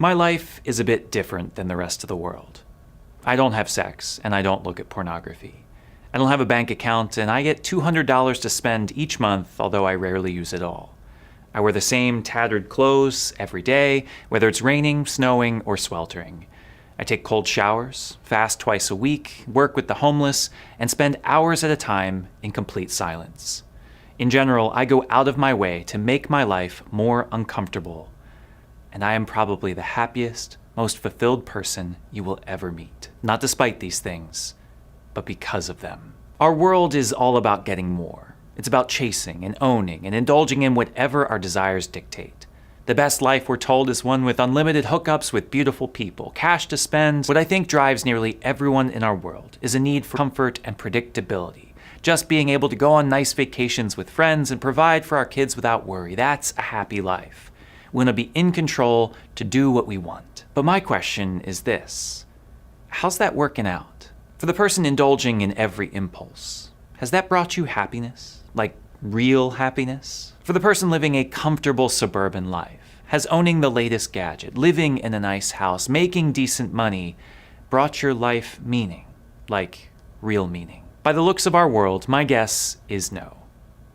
My life is a bit different than the rest of the world. I don't have sex, and I don't look at pornography. I don't have a bank account, and I get $200 to spend each month, although I rarely use it all. I wear the same tattered clothes every day, whether it's raining, snowing, or sweltering. I take cold showers, fast twice a week, work with the homeless, and spend hours at a time in complete silence. In general, I go out of my way to make my life more uncomfortable. And I am probably the happiest, most fulfilled person you will ever meet. Not despite these things, but because of them. Our world is all about getting more. It's about chasing and owning and indulging in whatever our desires dictate. The best life, we're told, is one with unlimited hookups with beautiful people, cash to spend. What I think drives nearly everyone in our world is a need for comfort and predictability. Just being able to go on nice vacations with friends and provide for our kids without worry. That's a happy life. We want to be in control to do what we want. But my question is this: how's that working out? For the person indulging in every impulse, has that brought you happiness? Like real happiness? For the person living a comfortable suburban life, has owning the latest gadget, living in a nice house, making decent money, brought your life meaning? Like real meaning? By the looks of our world, my guess is no.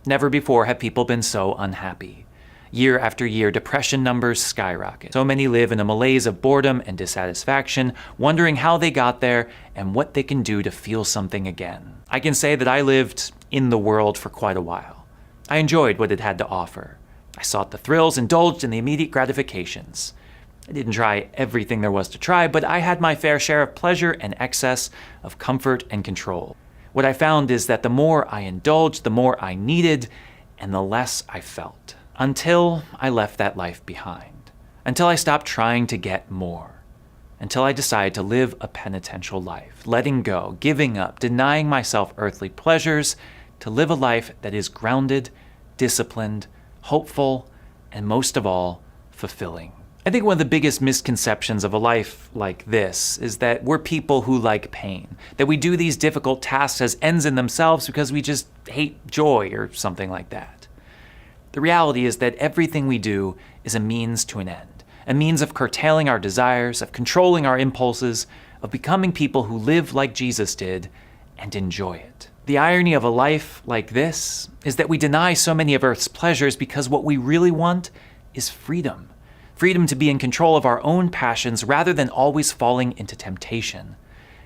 Never before have people been so unhappy. Year after year, depression numbers skyrocket. So many live in a malaise of boredom and dissatisfaction, wondering how they got there and what they can do to feel something again. I can say that I lived in the world for quite a while. I enjoyed what it had to offer. I sought the thrills, indulged in the immediate gratifications. I didn't try everything there was to try, but I had my fair share of pleasure and excess of comfort and control. What I found is that the more I indulged, the more I needed, and the less I felt. Until I left that life behind. Until I stopped trying to get more. Until I decided to live a penitential life, letting go, giving up, denying myself earthly pleasures, to live a life that is grounded, disciplined, hopeful, and most of all, fulfilling. I think one of the biggest misconceptions of a life like this is that we're people who like pain, that we do these difficult tasks as ends in themselves because we just hate joy or something like that. The reality is that everything we do is a means to an end, a means of curtailing our desires, of controlling our impulses, of becoming people who live like Jesus did and enjoy it. The irony of a life like this is that we deny so many of Earth's pleasures because what we really want is freedom. Freedom to be in control of our own passions rather than always falling into temptation.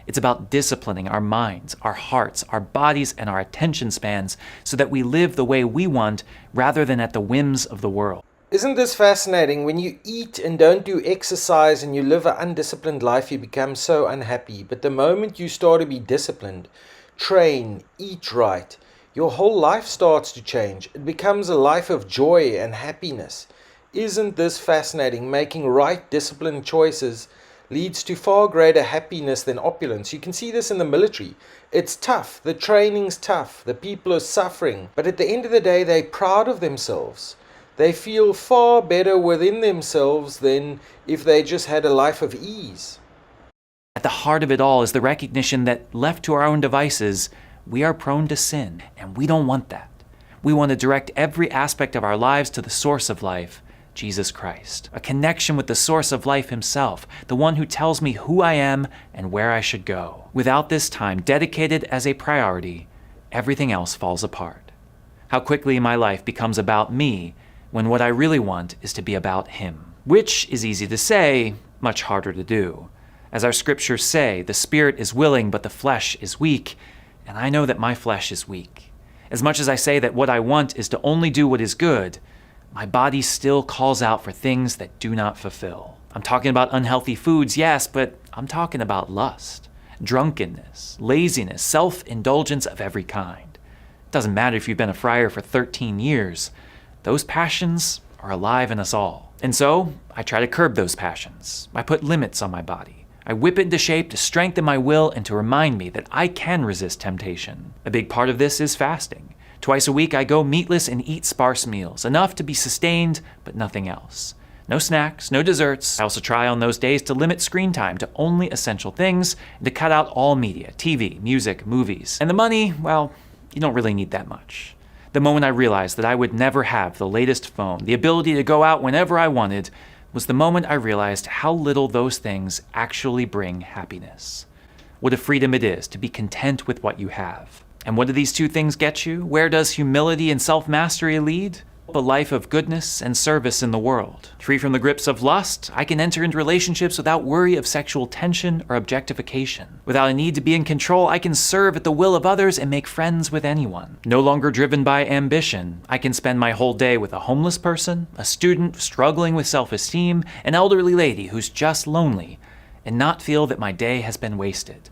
It's about disciplining our minds, our hearts, our bodies, and our attention spans so that we live the way we want rather than at the whims of the world. Isn't this fascinating? When you eat and don't do exercise and you live an undisciplined life, you become so unhappy. But the moment you start to be disciplined, train, eat right, your whole life starts to change. It becomes a life of joy and happiness. Isn't this fascinating? Making right, disciplined choices leads to far greater happiness than opulence. You can see this in the military. It's tough. The training's tough. The people are suffering. But at the end of the day, they're proud of themselves. They feel far better within themselves than if they just had a life of ease. At the heart of it all is the recognition that, left to our own devices, we are prone to sin, and we don't want that. We want to direct every aspect of our lives to the source of life, Jesus Christ, a connection with the source of life himself, the one who tells me who I am and where I should go. Without this time dedicated as a priority, everything else falls apart. How quickly my life becomes about me when what I really want is to be about him. Which is easy to say, much harder to do. As our scriptures say, the spirit is willing, but the flesh is weak, and I know that my flesh is weak. As much as I say that what I want is to only do what is good, my body still calls out for things that do not fulfill. I'm talking about unhealthy foods, yes, but I'm talking about lust, drunkenness, laziness, self-indulgence of every kind. It doesn't matter if you've been a friar for 13 years. Those passions are alive in us all. And so, I try to curb those passions. I put limits on my body. I whip it into shape to strengthen my will and to remind me that I can resist temptation. A big part of this is fasting. Twice a week, I go meatless and eat sparse meals, enough to be sustained, but nothing else. No snacks, no desserts. I also try on those days to limit screen time to only essential things and to cut out all media, TV, music, movies. And the money, well, you don't really need that much. The moment I realized that I would never have the latest phone, the ability to go out whenever I wanted, was the moment I realized how little those things actually bring happiness. What a freedom it is to be content with what you have. And what do these two things get you? Where does humility and self-mastery lead? A life of goodness and service in the world. Free from the grips of lust, I can enter into relationships without worry of sexual tension or objectification. Without a need to be in control, I can serve at the will of others and make friends with anyone. No longer driven by ambition, I can spend my whole day with a homeless person, a student struggling with self-esteem, an elderly lady who's just lonely, and not feel that my day has been wasted.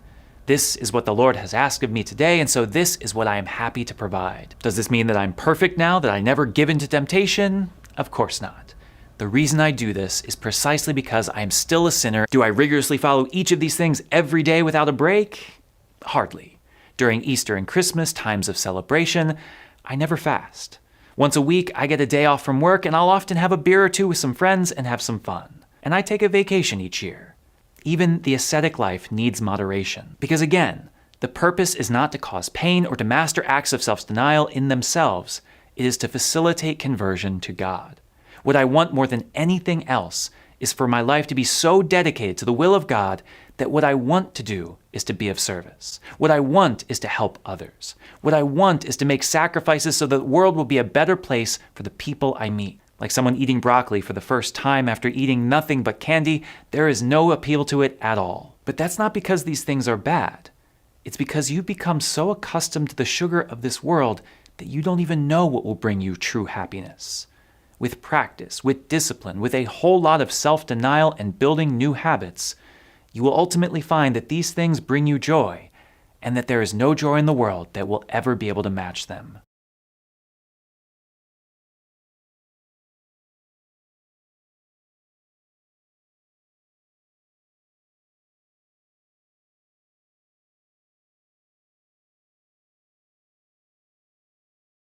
This is what the Lord has asked of me today, and so this is what I am happy to provide. Does this mean that I'm perfect now, that I never give in to temptation? Of course not. The reason I do this is precisely because I am still a sinner. Do I rigorously follow each of these things every day without a break? Hardly. During Easter and Christmas, times of celebration, I never fast. Once a week, I get a day off from work, and I'll often have a beer or two with some friends and have some fun. And I take a vacation each year. Even the ascetic life needs moderation. Because again, the purpose is not to cause pain or to master acts of self-denial in themselves. It is to facilitate conversion to God. What I want more than anything else is for my life to be so dedicated to the will of God that what I want to do is to be of service. What I want is to help others. What I want is to make sacrifices so that the world will be a better place for the people I meet. Like someone eating broccoli for the first time after eating nothing but candy, there is no appeal to it at all. But that's not because these things are bad. It's because you've become so accustomed to the sugar of this world that you don't even know what will bring you true happiness. With practice, with discipline, with a whole lot of self-denial and building new habits, you will ultimately find that these things bring you joy, and that there is no joy in the world that will ever be able to match them.